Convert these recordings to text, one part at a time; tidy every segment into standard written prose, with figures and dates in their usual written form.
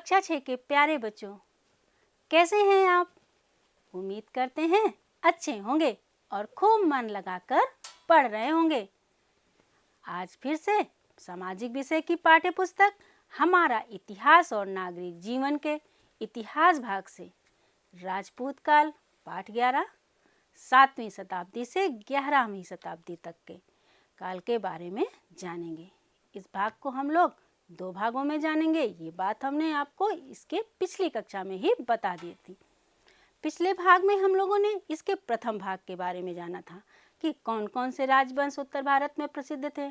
कक्षा 6 के प्यारे बच्चों, कैसे हैं आप? उम्मीद करते हैं अच्छे होंगे और खूब मन लगाकर पढ़ रहे होंगे। आज फिर से सामाजिक विषय की पाठ्य पुस्तक हमारा इतिहास और नागरिक जीवन के इतिहास भाग से राजपूत काल पाठ 11 7वीं शताब्दी से 11वीं शताब्दी तक के काल के बारे में जानेंगे। इस भाग को हम लोग 2 भागों में जानेंगे। ये बात हमने आपको इसके पिछली कक्षा में ही बता दी थी। पिछले भाग में हम लोगों ने इसके प्रथम भाग के बारे में जाना था कि कौन कौन से राजवंश उत्तर भारत में प्रसिद्ध थे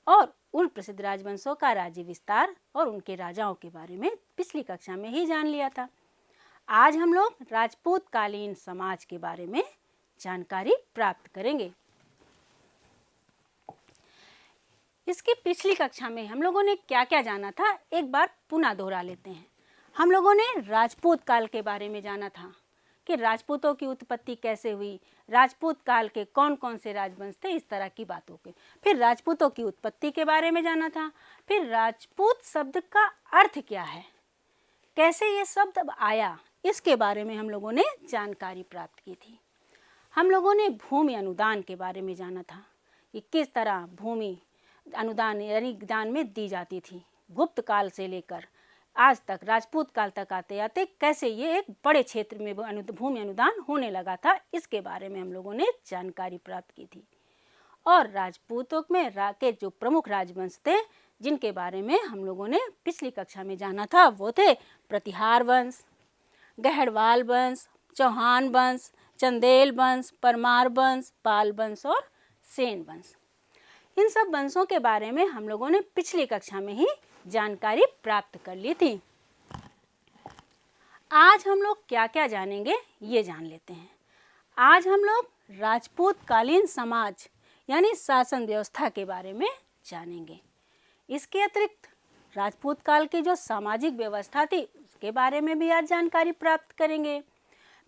और उन प्रसिद्ध राजवंशों का राज्य विस्तार और उनके राजाओं के बारे में पिछली कक्षा में ही जान लिया था। आज हम लोग राजपूत कालीन समाज के बारे में जानकारी प्राप्त करेंगे। इसकी पिछली कक्षा में हम लोगों ने क्या क्या जाना था, एक बार पुनः दोहरा लेते हैं। हम लोगों ने राजपूत काल के बारे में जाना था कि राजपूतों की उत्पत्ति कैसे हुई, राजपूत काल के कौन कौन से राजवंश थे, इस तरह की बातों के। फिर राजपूतों की उत्पत्ति के बारे में जाना था। फिर राजपूत शब्द का अर्थ क्या है, कैसे ये शब्द आया, इसके बारे में हम लोगों ने जानकारी प्राप्त की थी। हम लोगों ने भूमि अनुदान के बारे में जाना था कि किस तरह भूमि अनुदान यानी दान में दी जाती थी। गुप्त काल से लेकर आज तक राजपूत काल तक आते आते कैसे ये एक बड़े क्षेत्र में भूमि अनुदान होने लगा था, इसके बारे में हम लोगों ने जानकारी प्राप्त की थी। और राजपूतों में के जो प्रमुख राजवंश थे जिनके बारे में हम लोगों ने पिछली कक्षा में जाना था, वो थे प्रतिहार वंश, गहड़वाल वंश, चौहान वंश, चंदेल वंश, परमार वंश, पाल वंश और सेन वंश। इन सब वंशों के बारे में हम लोगों ने पिछली कक्षा में ही जानकारी प्राप्त कर ली थी। आज हम लोग क्या क्या जानेंगे ये जान लेते हैं। आज हम लोग राजपूत कालीन समाज यानी शासन व्यवस्था के बारे में जानेंगे। इसके अतिरिक्त राजपूत काल की जो सामाजिक व्यवस्था थी उसके बारे में भी आज जानकारी प्राप्त करेंगे।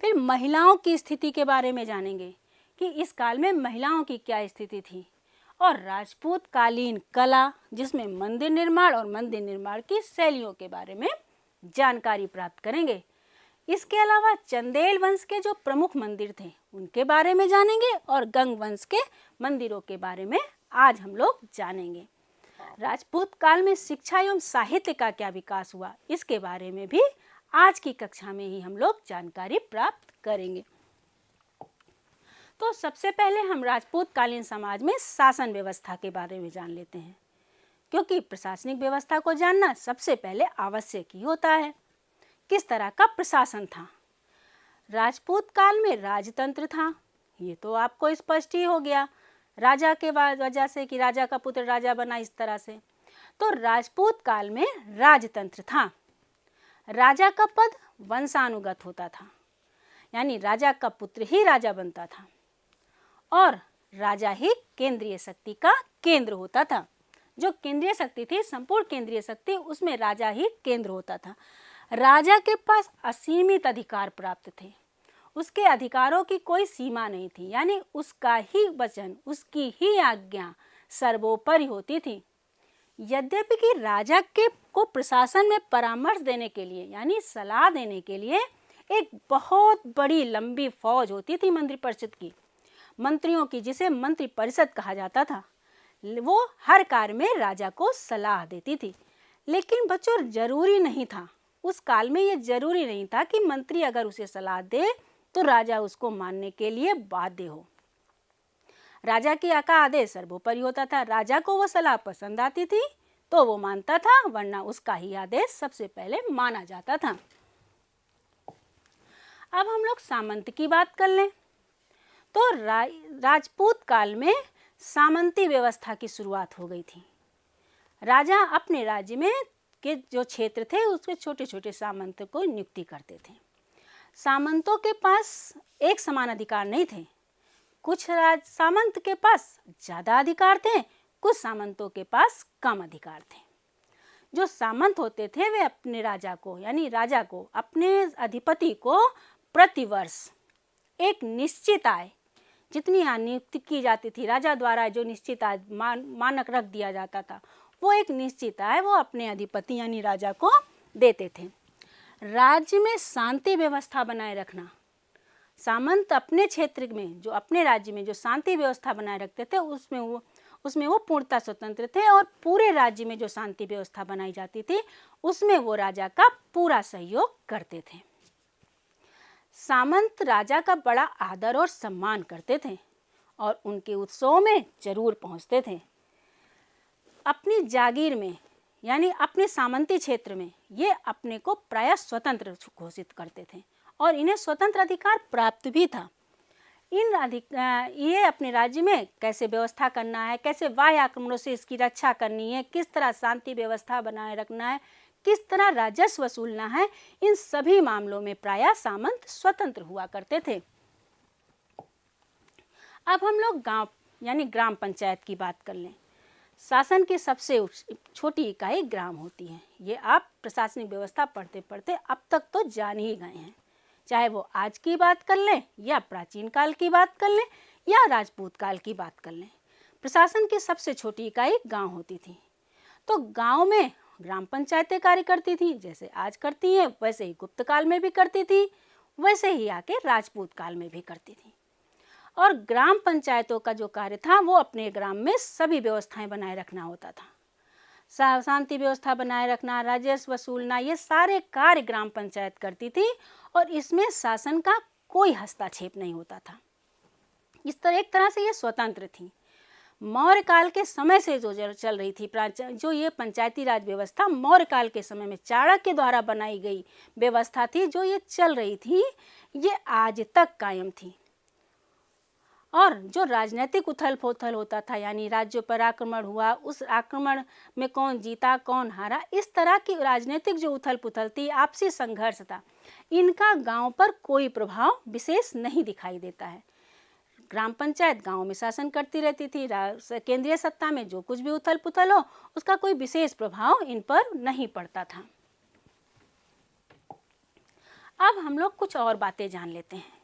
फिर महिलाओं की स्थिति के बारे में जानेंगे कि इस काल में महिलाओं की क्या स्थिति थी, और राजपूत कालीन कला जिसमें मंदिर निर्माण और मंदिर निर्माण की शैलियों के बारे में जानकारी प्राप्त करेंगे। इसके अलावा चंदेल वंश के जो प्रमुख मंदिर थे उनके बारे में जानेंगे और गंग वंश के मंदिरों के बारे में आज हम लोग जानेंगे। राजपूत काल में शिक्षा एवं साहित्य का क्या विकास हुआ, इसके बारे में भी आज की कक्षा में ही हम लोग जानकारी प्राप्त करेंगे। तो सबसे पहले हम राजपूत कालीन समाज में शासन व्यवस्था के बारे में जान लेते हैं, क्योंकि प्रशासनिक व्यवस्था को जानना सबसे पहले आवश्यक ही होता है। किस तरह का प्रशासन था? राजपूत काल में राजतंत्र था, ये तो आपको स्पष्ट ही हो गया, राजा के वजह से कि राजा का पुत्र राजा बना, इस तरह से। तो राजपूत काल में राजतंत्र था। राजा का पद वंशानुगत होता था, यानी राजा का पुत्र ही राजा बनता था और राजा ही केंद्रीय शक्ति का केंद्र होता था। जो केंद्रीय शक्ति थी, संपूर्ण केंद्रीय शक्ति, उसमें राजा ही केंद्र होता था। राजा के पास असीमित अधिकार प्राप्त थे, उसके अधिकारों की कोई सीमा नहीं थी, यानी उसका ही वचन, उसकी ही आज्ञा सर्वोपरि होती थी। यद्यपि कि राजा के को प्रशासन में परामर्श देने के लिए यानी सलाह देने के लिए एक बहुत बड़ी लंबी फौज होती थी मंत्रिपरिषद की, मंत्रियों की, जिसे मंत्री परिषद कहा जाता था। वो हर कार्य में राजा को सलाह देती थी। लेकिन बच्चों, जरूरी नहीं था, उस काल में ये जरूरी नहीं था कि मंत्री अगर उसे सलाह दे तो राजा उसको मानने के लिए बाध्य हो। राजा की का आदेश सर्वोपरि होता था। राजा को वो सलाह पसंद आती थी तो वो मानता था, वरना उसका ही आदेश सबसे पहले माना जाता था। अब हम लोग सामंत की बात कर लें तो राजपूत काल में सामंती व्यवस्था की शुरुआत हो गई थी। राजा अपने राज्य में के जो क्षेत्र थे उसमें छोटे छोटे सामंत को नियुक्ति करते थे। सामंतों के पास एक समान अधिकार नहीं थे। कुछ सामंत के पास ज़्यादा अधिकार थे, कुछ सामंतों के पास कम अधिकार थे। जो सामंत होते थे वे अपने राजा को यानी राजा को, अपने अधिपति को प्रतिवर्ष एक निश्चित आय, जितनी नियुक्ति की जाती थी राजा द्वारा, जो निश्चित आय मानक रख दिया जाता था, वो एक निश्चित आय वो अपने अधिपति यानी राजा को देते थे। राज्य में शांति व्यवस्था बनाए रखना। सामंत अपने क्षेत्र में, जो अपने राज्य में जो शांति व्यवस्था बनाए रखते थे, उसमें वो पूर्णतः स्वतंत्र थे और पूरे राज्य में जो शांति व्यवस्था बनाई जाती थी उसमें वो राजा का पूरा सहयोग करते थे। सामंत राजा का बड़ा आदर और सम्मान करते थे और उनके उत्सवों में जरूर पहुंचते थे। अपनी जागीर में यानी अपने सामंती क्षेत्र में ये अपने को प्रायः स्वतंत्र घोषित करते थे और इन्हें स्वतंत्र अधिकार प्राप्त भी था। ये अपने राज्य में कैसे व्यवस्था करना है, कैसे बाह्य आक्रमणों से इसकी रक्षा करनी है, किस तरह शांति व्यवस्था बनाए रखना है, किस तरह राजस्व वसूलना है, इन सभी मामलों में प्रायः सामंत स्वतंत्र हुआ करते थे। अब हम लोग गांव यानी ग्राम पंचायत की बात कर लें। शासन की सबसे छोटी इकाई ग्राम होती है। ये आप प्रशासनिक व्यवस्था पढ़ते पढ़ते अब तक तो जान ही गए हैं, चाहे वो आज की बात कर लें या प्राचीन काल की बात कर लें या राजपूत काल की बात कर लें। प्रशासन की सबसे छोटी इकाई गांव होती थी। तो गांव में ग्राम पंचायतें कार्य करती थी, जैसे आज करती हैं वैसे ही गुप्त काल में भी करती थी, वैसे ही आके राजपूत काल में भी करती थी। और ग्राम पंचायतों का जो कार्य था वो अपने ग्राम में सभी व्यवस्थाएं बनाए रखना होता था। शांति व्यवस्था बनाए रखना, राजस्व वसूलना, ये सारे कार्य ग्राम पंचायत करती थी और इसमें शासन का कोई हस्तक्षेप नहीं होता था। एक तरह से ये स्वतंत्र थी। मौर्य काल के समय से जो चल रही थी जो ये पंचायती राज व्यवस्था मौर्य काल के समय में चाणक्य द्वारा बनाई गई व्यवस्था थी, जो ये चल रही थी, ये आज तक कायम थी। और जो राजनीतिक उथल पुथल होता था, यानी राज्यों पर आक्रमण हुआ, उस आक्रमण में कौन जीता कौन हारा, इस तरह की राजनीतिक जो उथल पुथल थी, आपसी संघर्ष था, इनका गांव पर कोई प्रभाव विशेष नहीं दिखाई देता है। ग्राम पंचायत गांव में शासन करती रहती थी। केंद्रीय सत्ता में जो कुछ भी उथल पुथल हो उसका कोई विशेष प्रभाव इन पर नहीं पड़ता था। अब हम लोग कुछ और बातें जान लेते हैं।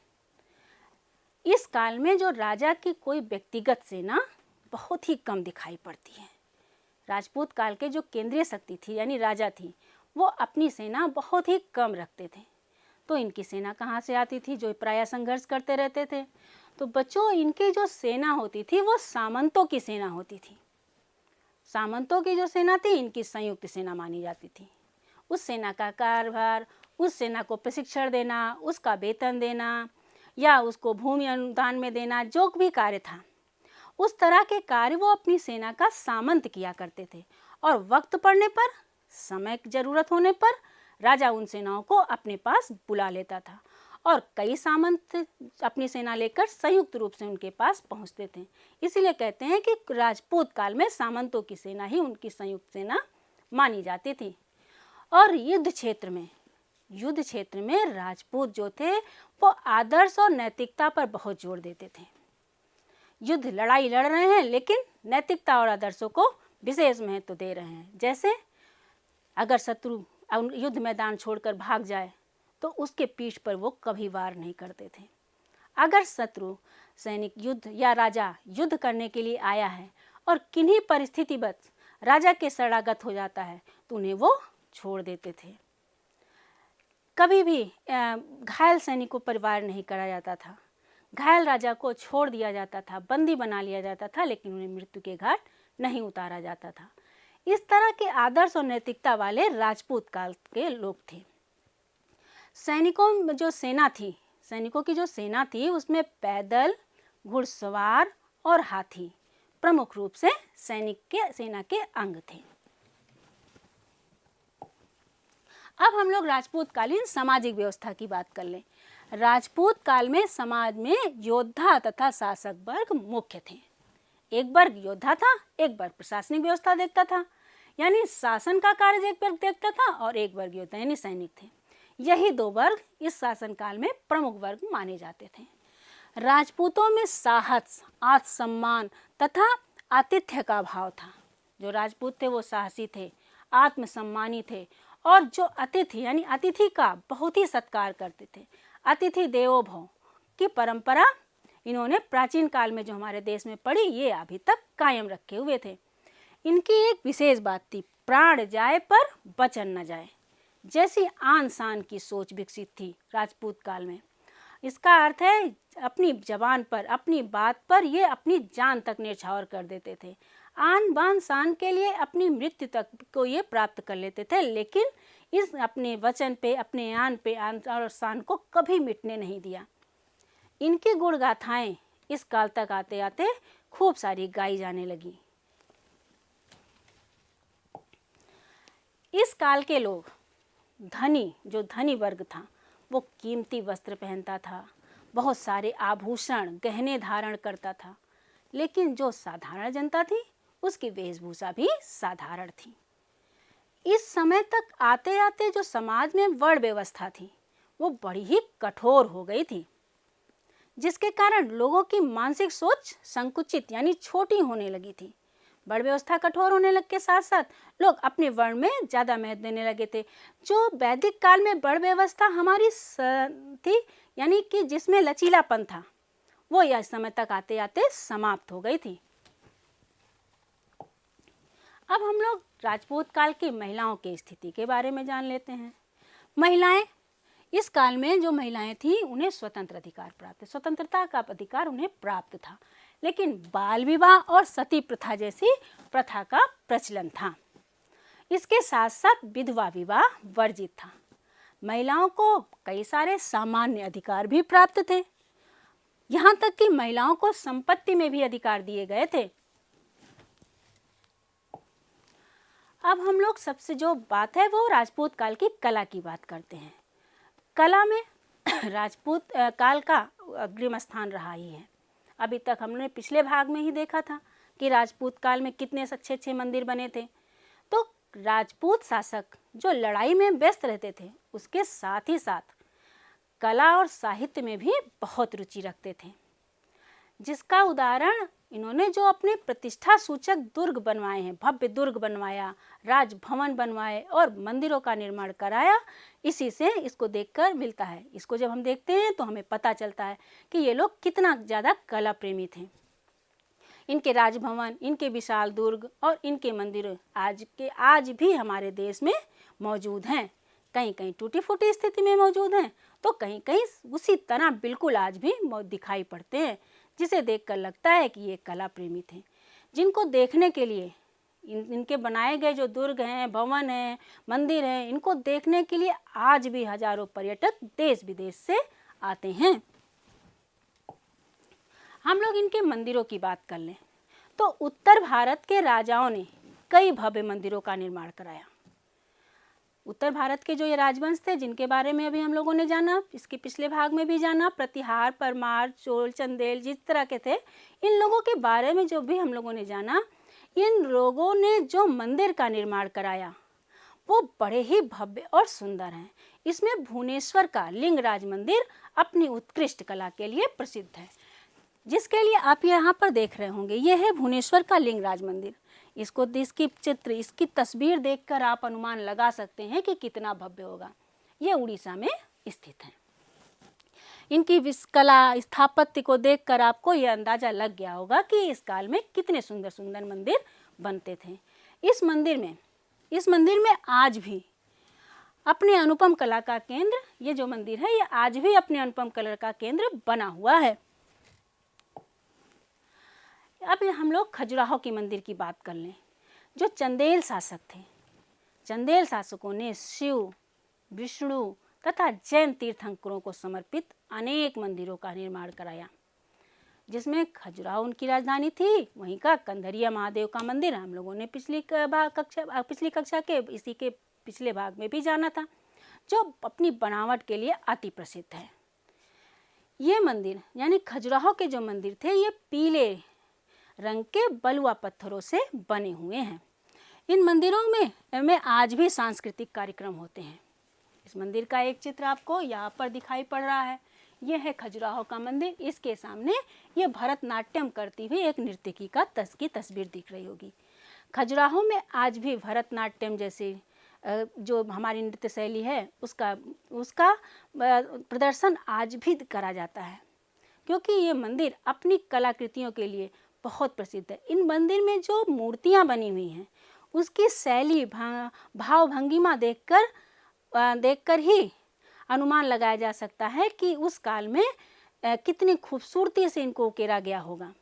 इस काल में जो राजा की कोई व्यक्तिगत सेना बहुत ही कम दिखाई पड़ती है। राजपूत काल के जो केंद्रीय शक्ति थी यानी राजा थी, वो अपनी सेना बहुत ही कम रखते थे। तो इनकी सेना कहाँ से आती थी, जो प्रायः संघर्ष करते रहते थे? तो बच्चों, इनकी जो सेना होती थी वो सामंतों की सेना होती थी। सामंतों की जो सेना थी इनकी संयुक्त सेना मानी जाती थी। उस सेना का कार्यभार, उस सेना को प्रशिक्षण देना, उसका वेतन देना या उसको भूमि अनुदान में देना, जो भी कार्य था उस तरह के कार्य वो अपनी सेना का सामंत किया करते थे। और वक्त पड़ने पर, समय की जरूरत होने पर राजा उन सेनाओं को अपने पास बुला लेता था और कई सामंत अपनी सेना लेकर संयुक्त रूप से उनके पास पहुंचते थे। इसीलिए कहते हैं कि राजपूत काल में सामंतों की सेना ही उनकी संयुक्त सेना मानी जाती थी। और युद्ध क्षेत्र में राजपूत जो थे वो आदर्श और नैतिकता पर बहुत जोर देते थे। युद्ध लड़ाई लड़ रहे हैं लेकिन नैतिकता और आदर्शों को विशेष महत्व दे रहे हैं। जैसे अगर शत्रु युद्ध मैदान छोड़कर भाग जाए तो उसके पीठ पर वो कभी वार नहीं करते थे। अगर शत्रु सैनिक युद्ध या राजा युद्ध करने के लिए आया है और किन्हीं परिस्थितिवश राजा के शरणागत हो जाता है तो उन्हें वो छोड़ देते थे। कभी भी घायल सैनिकों पर वार नहीं करा जाता था। घायल राजा को छोड़ दिया जाता था, बंदी बना लिया जाता था, लेकिन उन्हें मृत्यु के घाट नहीं उतारा जाता था। इस तरह के आदर्श और नैतिकता वाले राजपूत काल के लोग थे। सैनिकों की जो सेना थी उसमें पैदल, घुड़सवार और हाथी प्रमुख रूप से सेना के अंग थे। अब हम लोग राजपूत कालीन सामाजिक व्यवस्था की बात कर लें। राजपूत काल में समाज में योद्धा तथा शासक वर्ग मुख्य थे। एक वर्ग योद्धा था, एक वर्ग प्रशासनिक व्यवस्था देखता था, यानी शासन का कार्य एक वर्ग देखता था, और एक वर्ग योद्धा यानी सैनिक थे। यही दो वर्ग इस शासन काल में प्रमुख वर्ग माने जाते थे। राजपूतों में साहस, आत्मसम्मान तथा आतिथ्य का भाव था। जो राजपूत थे वो साहसी थे, आत्मसम्मानी थे, और जो अतिथि यानी अतिथि का बहुत ही सत्कार करते थे। अतिथि देवो भव की परंपरा इन्होंने प्राचीन काल में जो हमारे देश में पड़ी, ये अभी तक कायम रखे हुए थे। इनकी एक विशेष बात थी, प्राण जाए पर वचन न जाए, जैसी आन शान की सोच विकसित थी राजपूत काल में। इसका अर्थ है अपनी जबान पर, अपनी बात पर ये अपनी जान तक न्यौछावर कर देते थे। आन बान शान के लिए अपनी मृत्यु तक को ये प्राप्त कर लेते थे, लेकिन इस अपने वचन पे, अपने आन पे आन और शान को कभी मिटने नहीं दिया। इनकी गुण गाथाएं इस काल तक आते आते खूब सारी गाई जाने लगी। इस काल के लोग धनी, जो धनी वर्ग था, वो कीमती वस्त्र पहनता था, बहुत सारे आभूषण गहने धारण करता था, लेकिन जो साधारण जनता थी उसकी वेशभूषा भी साधारण थी। इस समय तक आते आते जो समाज में वर्ण व्यवस्था थी वो बड़ी ही कठोर हो गई थी, जिसके कारण लोगों की मानसिक सोच संकुचित यानी छोटी होने लगी थी। वर्ण व्यवस्था कठोर होने लग के साथ साथ लोग अपने वर्ण में ज़्यादा महत्व देने लगे थे। जो वैदिक काल में वर्ण व्यवस्था हमारी थी, यानी कि जिसमें लचीलापन था, वो यह समय तक आते आते समाप्त हो गई थी। अब हम लोग राजपूत काल की महिलाओं की स्थिति के बारे में जान लेते हैं। महिलाएं, इस काल में जो महिलाएं थीं उन्हें स्वतंत्र अधिकार प्राप्त, स्वतंत्रता का अधिकार उन्हें प्राप्त था, लेकिन बाल विवाह और सती प्रथा जैसी प्रथा का प्रचलन था। इसके साथ साथ विधवा विवाह वर्जित था। महिलाओं को कई सारे सामान्य अधिकार भी प्राप्त थे, यहाँ तक कि महिलाओं को संपत्ति में भी अधिकार दिए गए थे। अब हम लोग सबसे जो बात है वो राजपूत काल की कला की बात करते हैं। कला में राजपूत काल का अग्रिम स्थान रहा ही है। अभी तक हमने पिछले भाग में ही देखा था कि राजपूत काल में कितने अच्छे अच्छे मंदिर बने थे। तो राजपूत शासक जो लड़ाई में व्यस्त रहते थे, उसके साथ ही साथ कला और साहित्य में भी बहुत रुचि रखते थे, जिसका उदाहरण इन्होंने जो अपने प्रतिष्ठा सूचक दुर्ग बनवाए हैं, भव्य दुर्ग बनवाया, राजभवन बनवाए और मंदिरों का निर्माण कराया, इसी से इसको देखकर मिलता है। इसको जब हम देखते हैं तो हमें पता चलता है कि ये लोग कितना ज़्यादा कला प्रेमी थे। इनके राजभवन, इनके विशाल दुर्ग और इनके मंदिर आज भी हमारे देश में मौजूद हैं। कहीं कहीं टूटी फूटी स्थिति में मौजूद हैं, तो कहीं कहीं उसी तरह बिल्कुल आज भी दिखाई पड़ते हैं, जिसे देखकर लगता है कि ये कला प्रेमी थे, जिनको देखने के लिए इनके बनाए गए जो दुर्ग हैं, भवन हैं, मंदिर हैं, इनको देखने के लिए आज भी हजारों पर्यटक देश विदेश से आते हैं। हम लोग इनके मंदिरों की बात कर लें तो उत्तर भारत के राजाओं ने कई भव्य मंदिरों का निर्माण कराया। उत्तर भारत के जो ये राजवंश थे, जिनके बारे में अभी हम लोगों ने जाना, इसके पिछले भाग में भी जाना, प्रतिहार, परमार, चोल, चंदेल, जिस तरह के थे, इन लोगों के बारे में जो भी हम लोगों ने जाना, इन लोगों ने जो मंदिर का निर्माण कराया वो बड़े ही भव्य और सुंदर हैं। इसमें भुवनेश्वर का लिंगराज मंदिर अपनी उत्कृष्ट कला के लिए प्रसिद्ध है, जिसके लिए आप यहाँ पर देख रहे होंगे, ये है भुवनेश्वर का लिंगराज मंदिर। इसकी तस्वीर देखकर आप अनुमान लगा सकते हैं कि कितना भव्य होगा। ये उड़ीसा में स्थित है। इनकी कला स्थापत्य को देखकर आपको यह अंदाजा लग गया होगा कि इस काल में कितने सुंदर सुंदर मंदिर बनते थे। इस मंदिर में आज भी अपने अनुपम कला का केंद्र, ये जो मंदिर है ये आज भी अपने अनुपम कला का केंद्र बना हुआ है। अब हम लोग खजुराहो की मंदिर की बात कर लें, जो चंदेल शासक थे। चंदेल शासकों ने शिव, विष्णु तथा जैन तीर्थंकरों को समर्पित अनेक मंदिरों का निर्माण कराया, जिसमें खजुराहो उनकी राजधानी थी। वहीं का कंधरिया महादेव का मंदिर हम लोगों ने पिछली कक्षा के इसी के पिछले भाग में भी जाना था, जो अपनी बनावट के लिए अति प्रसिद्ध है। ये मंदिर यानी खजुराहो के जो मंदिर थे, ये पीले रंग के बलुआ पत्थरों से बने हुए हैं। इन मंदिरों में आज भी सांस्कृतिक कार्यक्रम होते हैं। इस मंदिर का एक चित्र आपको यहाँ पर दिखाई पड़ रहा है। यह है खजुराहो का मंदिर। इसके सामने ये भरतनाट्यम करती हुई एक नर्तकी की तस्वीर दिख रही होगी। खजुराहो में आज भी भरतनाट्यम जैसे जो हमारी नृत्य शैली है उसका प्रदर्शन आज भी करा जाता है, क्योंकि ये मंदिर अपनी कलाकृतियों के लिए बहुत प्रसिद्ध है। इन मंदिर में जो मूर्तियां बनी हुई हैं उसकी शैली, भाव भंगिमा देखकर देखकर ही अनुमान लगाया जा सकता है कि उस काल में कितनी खूबसूरती से इनको उकेरा गया होगा।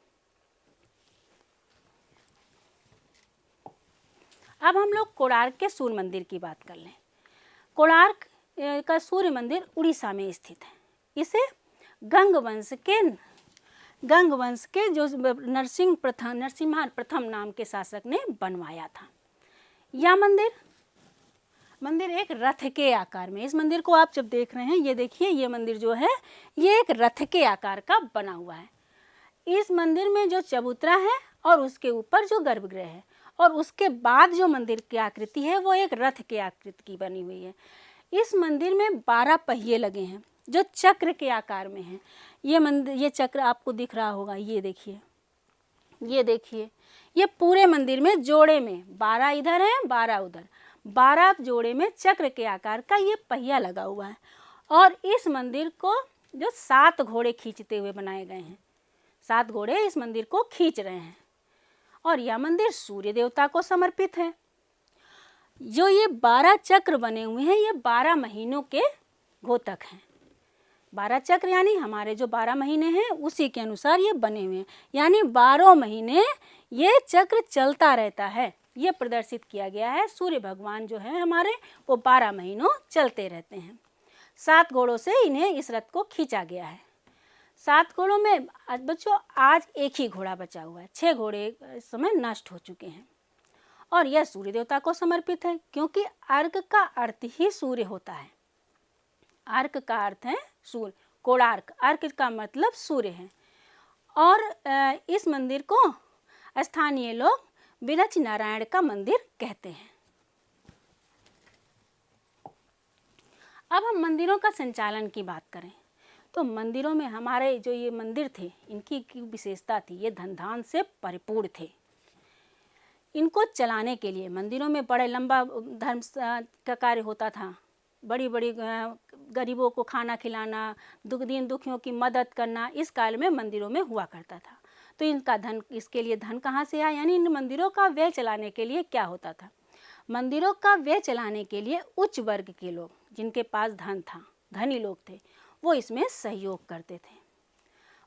अब हम लोग कोणार्क के सूर्य मंदिर की बात कर लें। कोणार्क का सूर्य मंदिर उड़ीसा में स्थित है। इसे गंग वंश के जो नरसिम्हा प्रथम नाम के शासक ने बनवाया था। यह मंदिर एक रथ के आकार में, इस मंदिर को आप जब देख रहे हैं, ये देखिए, ये मंदिर जो है ये एक रथ के आकार का बना हुआ है। इस मंदिर में जो चबूतरा है और उसके ऊपर जो गर्भगृह है और उसके बाद जो मंदिर की आकृति है वो एक रथ के आकृति की बनी हुई है। इस मंदिर में 12 पहिए लगे हैं जो चक्र के आकार में हैं। ये चक्र आपको दिख रहा होगा, ये देखिए, ये पूरे मंदिर में जोड़े में 12 इधर है 12 उधर, 12 जोड़े में चक्र के आकार का ये पहिया लगा हुआ है। और इस मंदिर को जो 7 घोड़े खींचते हुए बनाए गए हैं, 7 घोड़े इस मंदिर को खींच रहे हैं। और यह मंदिर सूर्य देवता को समर्पित है। जो ये 12 चक्र बने हुए हैं ये 12 महीनों के घोतक हैं। 12 चक्र यानी हमारे जो 12 महीने हैं उसी के अनुसार ये बने हुए हैं, यानी 12 महीने ये चक्र चलता रहता है। ये प्रदर्शित किया गया है। सूर्य भगवान जो है हमारे वो 12 महीनों चलते रहते हैं। 7 घोड़ों से इन्हें इस रथ को खींचा गया है। 7 घोड़ों में बच्चों आज एक ही घोड़ा बचा हुआ है, 6 घोड़े इस समय नष्ट हो चुके हैं। और यह सूर्य देवता को समर्पित है क्योंकि अर्क का अर्थ ही सूर्य होता है। अर्क का अर्थ है सूर्य, कोणार्क, अर्क का मतलब सूर्य है। और इस मंदिर को स्थानीय लोग विरच नारायण का मंदिर कहते हैं। अब हम मंदिरों का संचालन की बात करें तो मंदिरों में हमारे जो ये मंदिर थे इनकी विशेषता थी, ये धन धान से परिपूर्ण थे। इनको चलाने के लिए मंदिरों में बड़े लंबा धर्म का कार्य होता था। बड़ी बड़ी गरीबों को खाना खिलाना, दीन दुखियों की मदद करना इस काल में मंदिरों में हुआ करता था। तो इनका धन, इसके लिए धन कहाँ से आया, यानी इन मंदिरों का व्यय चलाने के लिए क्या होता था, मंदिरों का व्यय चलाने के लिए उच्च वर्ग के लोग जिनके पास धन था, धनी लोग थे, वो इसमें सहयोग करते थे।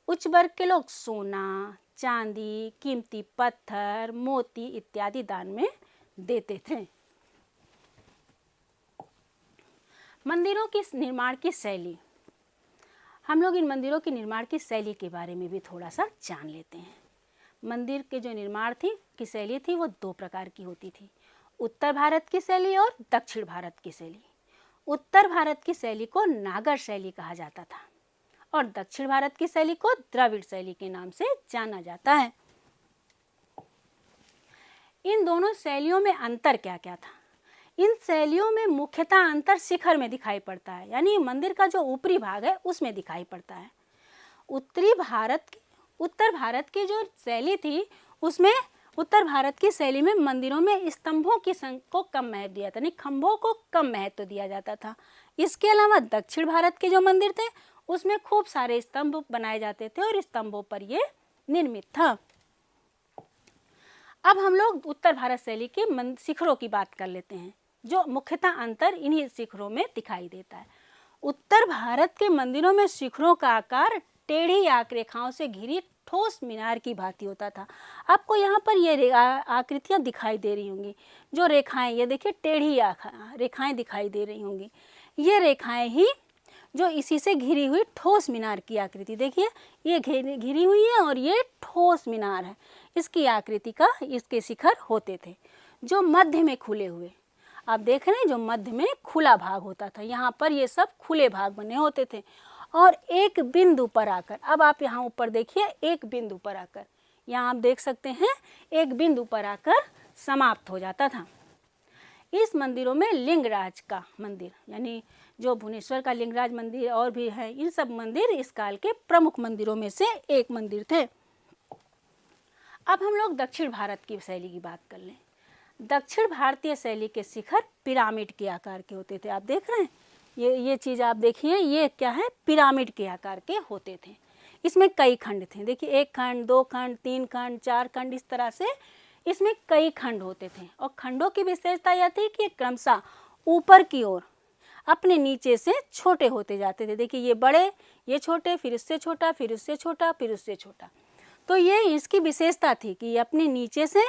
उच्च वर्ग के लोग सोना, चांदी, कीमती पत्थर, मोती इत्यादि दान में देते थे। मंदिरों की निर्माण की शैली, हम लोग इन मंदिरों के निर्माण की शैली के बारे में भी थोड़ा सा जान लेते हैं। मंदिर के जो निर्माण की शैली थी वो 2 प्रकार की होती थी, उत्तर भारत की शैली और दक्षिण भारत की शैली। उत्तर भारत की शैली को नागर शैली कहा जाता था और दक्षिण भारत की शैली को द्रविड़ शैली के नाम से जाना जाता है। इन दोनों शैलियों में अंतर क्या क्या था? इन शैलियों में मुख्यतः अंतर शिखर में दिखाई पड़ता है, यानी मंदिर का जो ऊपरी भाग है उसमें दिखाई पड़ता है। उत्तर भारत की जो शैली थी उसमें, उत्तर भारत की शैली में मंदिरों में स्तंभों की संख्या को कम महत्व दिया था, यानी खंभों को कम महत्व दिया जाता था। इसके अलावा दक्षिण भारत के जो मंदिर थे उसमें खूब सारे स्तंभ बनाए जाते थे और स्तंभों पर ये निर्मित था। अब हम लोग उत्तर भारत शैली के शिखरों की बात कर लेते हैं, जो मुख्यतः अंतर इन्हीं शिखरों में दिखाई देता है। उत्तर भारत के मंदिरों में शिखरों का आकार टेढ़ी आकृतियों से घिरी ठोस मीनार की भांति होता था। आपको यहाँ पर ये आकृतियाँ दिखाई दे रही होंगी, जो रेखाएं, ये देखिए टेढ़ी रेखाएं दिखाई दे रही होंगी। ये रेखाएं ही जो इसी से घिरी हुई ठोस मीनार की आकृति, देखिए ये घिरी हुई है और ये ठोस मीनार है, इसकी आकृति का इसके शिखर होते थे जो मध्य में खुले हुए। आप देख रहे हैं जो मध्य में खुला भाग होता था, यहाँ पर ये सब खुले भाग बने होते थे। और एक बिंदु पर आकर, अब आप यहाँ ऊपर देखिए, एक बिंदु पर आकर, यहाँ आप देख सकते हैं एक बिंदु पर आकर समाप्त हो जाता था। इस मंदिरों में लिंगराज का मंदिर, यानी जो भुवनेश्वर का लिंगराज मंदिर और भी है, इन सब मंदिर इस काल के प्रमुख मंदिरों में से एक मंदिर थे। अब हम लोग दक्षिण भारत की शैली की बात कर लें। दक्षिण भारतीय शैली के शिखर पिरामिड के आकार के होते थे। आप देख रहे हैं ये चीज़, आप देखिए ये क्या है, पिरामिड के आकार के होते थे। इसमें कई खंड थे, देखिए 1 खंड, 2 खंड, 3 खंड, 4 खंड, इस तरह से इसमें कई खंड होते थे। और खंडों की विशेषता यह थी कि क्रमशः ऊपर की ओर अपने नीचे से छोटे होते जाते थे। देखिए ये बड़े, ये छोटे, फिर इससे छोटा, फिर उससे छोटा, फिर उससे छोटा। तो ये इसकी विशेषता थी कि अपने नीचे से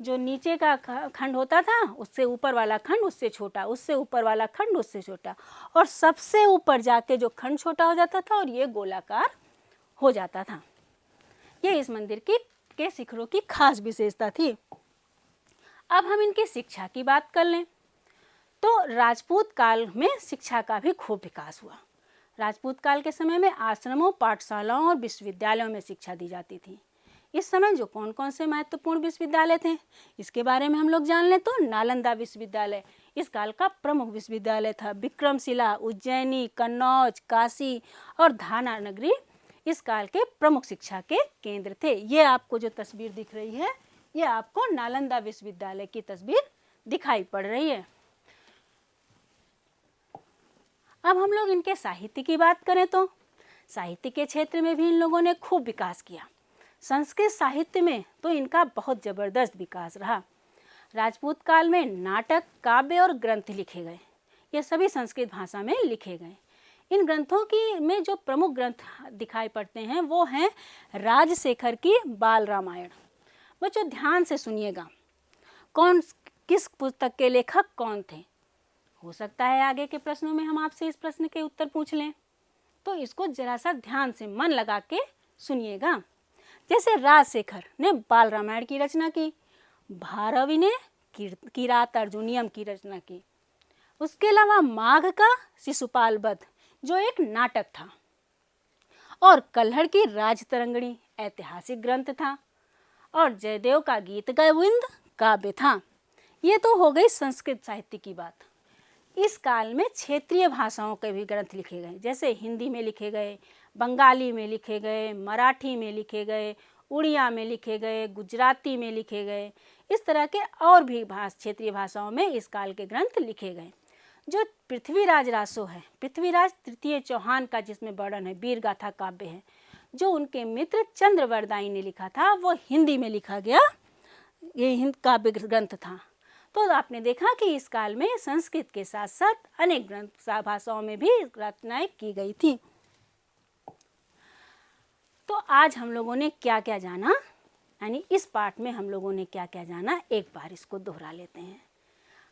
जो नीचे का खंड होता था उससे ऊपर वाला खंड उससे छोटा, उससे ऊपर वाला खंड उससे छोटा, और सबसे ऊपर जाके जो खंड छोटा हो जाता था और ये गोलाकार हो जाता था। ये इस मंदिर के शिखरों की खास विशेषता थी। अब हम इनकी शिक्षा की बात कर लें तो राजपूत काल में शिक्षा का भी खूब विकास हुआ। राजपूत काल के समय में आश्रमों, पाठशालाओं और विश्वविद्यालयों में शिक्षा दी जाती थी। इस समय जो कौन कौन से महत्वपूर्ण विश्वविद्यालय थे इसके बारे में हम लोग जान लें तो नालंदा विश्वविद्यालय इस काल का प्रमुख विश्वविद्यालय था। विक्रमशिला, उज्जैनी, कन्नौज, काशी और धाना नगरी इस काल के प्रमुख शिक्षा के केंद्र थे। ये आपको जो तस्वीर दिख रही है ये आपको नालंदा विश्वविद्यालय की तस्वीर दिखाई पड़ रही है। अब हम लोग इनके साहित्य की बात करें तो साहित्य के क्षेत्र में भी इन लोगों ने खूब विकास किया। संस्कृत साहित्य में तो इनका बहुत जबरदस्त विकास रहा। राजपूत काल में नाटक, काव्य और ग्रंथ लिखे गए। ये सभी संस्कृत भाषा में लिखे गए। इन ग्रंथों की में जो प्रमुख ग्रंथ दिखाई पड़ते हैं वो हैं राजशेखर की बाल रामायण। बच्चों ध्यान से सुनिएगा, किस पुस्तक के लेखक कौन थे। हो सकता है आगे के प्रश्नों में हम आपसे इस प्रश्न के उत्तर पूछ लें, तो इसको जरा सा ध्यान से मन लगा के सुनिएगा। जैसे राजशेखर ने बाल रामायण की रचना की, भारवी ने किरात अर्जुनियम की रचना की। उसके अलावा माघ का शिशुपाल वध जो एक नाटक था, और कल्हड़ की राजतरंगिणी ऐतिहासिक ग्रंथ था, और जयदेव का गीत गोविंद काव्य था। ये तो हो गई संस्कृत साहित्य की बात। इस काल में क्षेत्रीय भाषाओं के भी ग्रंथ लिखे गए, जैसे हिंदी में लिखे गए, बंगाली में लिखे गए, मराठी में लिखे गए, उड़िया में लिखे गए, गुजराती में लिखे गए। इस तरह के और भी क्षेत्रीय भाषाओं में इस काल के ग्रंथ लिखे गए। जो पृथ्वीराज रासो है, पृथ्वीराज तृतीय चौहान का जिसमें वर्णन है, वीर गाथा काव्य है, जो उनके मित्र चंद्रवरदाई ने लिखा था, वो हिंदी में लिखा गया ये हिंद काव्य ग्रंथ था। तो आपने देखा कि इस काल में संस्कृत के साथ साथ अनेक ग्रंथ भाषाओं में भी रचनाएं की गई थी। तो आज हम लोगों ने क्या क्या जाना, यानी इस पाठ में हम लोगों ने क्या क्या जाना, एक बार इसको दोहरा लेते हैं।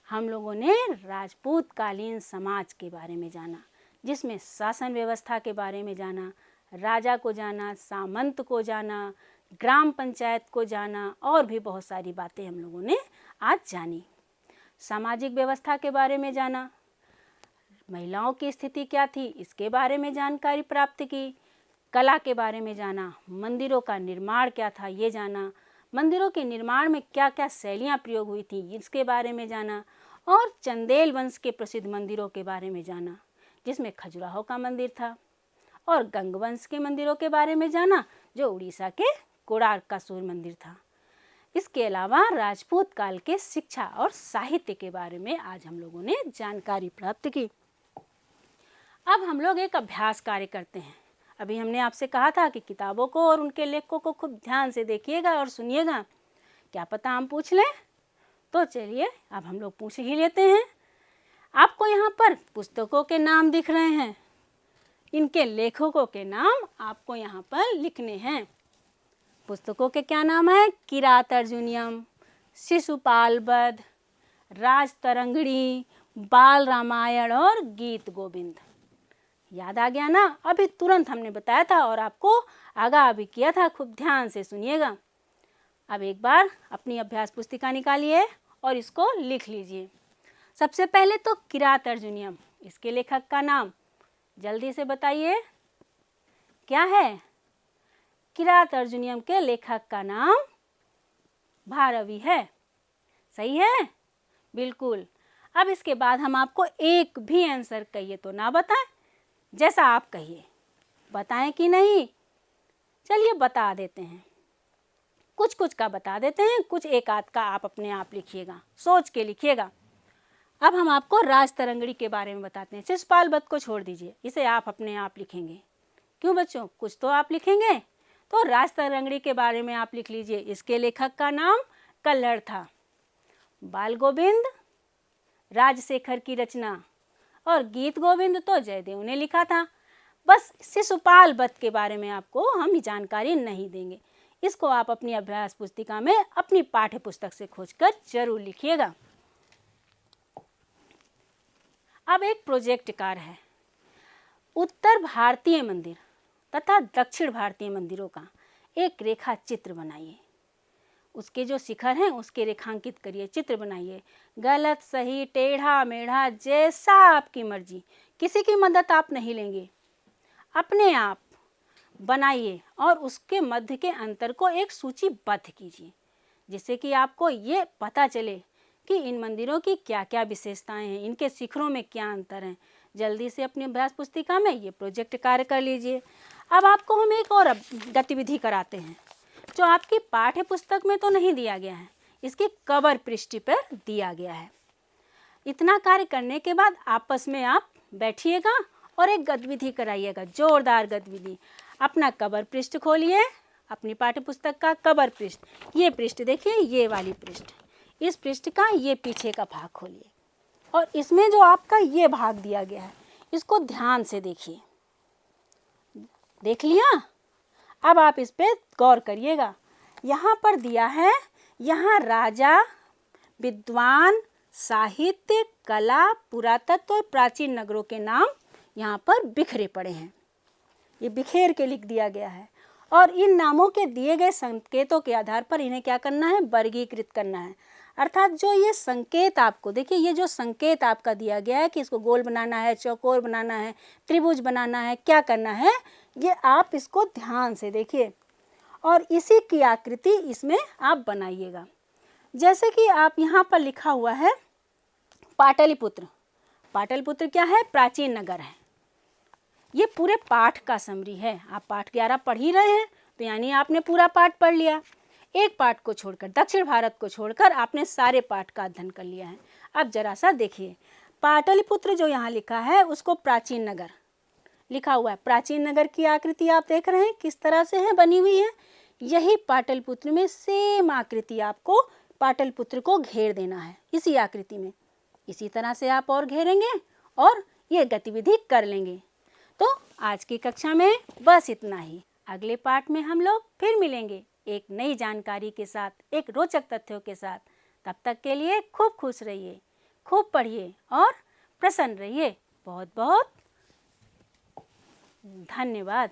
हम लोगों ने राजपूत कालीन समाज के बारे में जाना, जिसमें शासन व्यवस्था के बारे में जाना, राजा को जाना, सामंत को जाना, ग्राम पंचायत को जाना, और भी बहुत सारी बातें हम लोगों ने आज जानी। सामाजिक व्यवस्था के बारे में जाना, महिलाओं की स्थिति क्या थी इसके बारे में जानकारी प्राप्त की, कला के बारे में जाना, मंदिरों का निर्माण क्या था ये जाना, मंदिरों के निर्माण में क्या क्या शैलियाँ प्रयोग हुई थी इसके बारे में जाना, और चंदेल वंश के प्रसिद्ध मंदिरों के बारे में जाना, जिसमें खजुराहो का मंदिर था, और गंग वंश के मंदिरों के बारे में जाना, जो उड़ीसा के कोणार्क का सूर्य मंदिर था। इसके अलावा राजपूत काल के शिक्षा और साहित्य के बारे में आज हम लोगों ने जानकारी प्राप्त की। अब हम लोग एक अभ्यास कार्य करते हैं। अभी हमने आपसे कहा था कि किताबों को और उनके लेखकों को खूब ध्यान से देखिएगा और सुनिएगा, क्या पता हम पूछ लें। तो चलिए अब हम लोग पूछ ही लेते हैं। आपको यहाँ पर पुस्तकों के नाम दिख रहे हैं, इनके लेखकों के नाम आपको यहाँ पर लिखने हैं। पुस्तकों के क्या नाम है? किरात अर्जुनियम, शिशुपाल वध, राजतरंगिणी, बाल रामायण और गीत गोविंद। याद आ गया ना? अभी तुरंत हमने बताया था और आपको आगाह भी किया था, खूब ध्यान से सुनिएगा। अब एक बार अपनी अभ्यास पुस्तिका निकालिए और इसको लिख लीजिए। सबसे पहले तो किरात अर्जुनियम, इसके लेखक का नाम जल्दी से बताइए क्या है? किरात अर्जुनियम के लेखक का नाम भारवी है। सही है? बिल्कुल। अब इसके बाद हम आपको एक भी आंसर कहिए तो ना बताएं, जैसा आप कहिए। बताएं कि नहीं? चलिए बता देते हैं, कुछ कुछ का बता देते हैं, कुछ एक आध का आप अपने आप लिखिएगा, सोच के लिखिएगा। अब हम आपको राजतरंगिणी के बारे में बताते हैं। शिशुपाल वध को छोड़ दीजिए, इसे आप अपने आप लिखेंगे। क्यों बच्चों? कुछ तो आप लिखेंगे, तो राजतरंगिणी के बारे में आप लिख लीजिए। इसके लेखक का नाम कल्हड़ था। बाल गोविंद राजशेखर की रचना, और गीत गोविंद तो जयदेव ने लिखा था। बस शिशुपाल वध के बारे में आपको हम जानकारी नहीं देंगे, इसको आप अपनी अभ्यास पुस्तिका में अपनी पाठ्य पुस्तक से खोजकर जरूर लिखिएगा। अब एक प्रोजेक्ट कार्य है, उत्तर भारतीय मंदिर तथा दक्षिण भारतीय मंदिरों का एक रेखा चित्र बनाइए। उसके जो शिखर हैं उसके रेखांकित करिए, चित्र बनाइए। गलत सही टेढ़ा मेढ़ा जैसा आपकी मर्जी, किसी की मदद आप नहीं लेंगे, अपने आप बनाइए और उसके मध्य के अंतर को एक सूचीबद्ध कीजिए, जिससे कि आपको ये पता चले कि इन मंदिरों की क्या क्या विशेषताएं हैं, इनके शिखरों में क्या अंतर हैं। जल्दी से अपनी अभ्यास पुस्तिका में ये प्रोजेक्ट कार्य कर लीजिए। अब आपको हम एक और गतिविधि कराते हैं जो आपकी पाठ्य पुस्तक में तो नहीं दिया गया है, इसकी कवर पृष्ठ पर दिया गया है। इतना कार्य करने के बाद आपस में आप बैठिएगा और एक गतिविधि कराइएगा, जोरदार गतिविधि। अपना कवर पृष्ठ खोलिए, अपनी पाठ्य पुस्तक का कवर पृष्ठ, ये पृष्ठ देखिए, ये वाली पृष्ठ, इस पृष्ठ का ये पीछे का भाग खोलिए और इसमें जो आपका ये भाग दिया गया है इसको ध्यान से देखिए। देख लिया? अब आप इस पे गौर करिएगा। यहाँ पर दिया है, यहाँ राजा, विद्वान, साहित्य, कला, पुरातत्व और प्राचीन नगरों के नाम यहाँ पर बिखरे पड़े हैं। ये बिखेर के लिख दिया गया है और इन नामों के दिए गए संकेतों के आधार पर इन्हें क्या करना है, वर्गीकृत करना है। अर्थात जो ये संकेत आपको देखिए, ये जो संकेत आपका दिया गया है कि इसको गोल बनाना है, चौकोर बनाना है, त्रिभुज बनाना है, क्या करना है, ये आप इसको ध्यान से देखिए और इसी की आकृति इसमें आप बनाइएगा। जैसे कि आप यहाँ पर लिखा हुआ है पाटलिपुत्र। पाटलिपुत्र क्या है? प्राचीन नगर है। ये पूरे पाठ का समरी है। आप पाठ 11 पढ़ ही रहे हैं तो यानी आपने पूरा पाठ पढ़ लिया। एक पाठ को छोड़कर, दक्षिण भारत को छोड़कर आपने सारे पाठ का अध्ययन कर लिया है। अब जरा सा देखिए, पाटलिपुत्र जो यहाँ लिखा है उसको प्राचीन नगर लिखा हुआ है। प्राचीन नगर की आकृति आप देख रहे हैं किस तरह से है, बनी हुई है। यही पाटलिपुत्र में सेम आकृति आपको पाटलिपुत्र को घेर देना है, इसी आकृति में। इसी तरह से आप और घेरेंगे और ये गतिविधि कर लेंगे। तो आज की कक्षा में बस इतना ही। अगले पाठ में हम लोग फिर मिलेंगे एक नई जानकारी के साथ, एक रोचक तथ्यों के साथ। तब तक के लिए खूब खुश रहिए, खूब पढ़िए और प्रसन्न रहिए। बहुत बहुत धन्यवाद।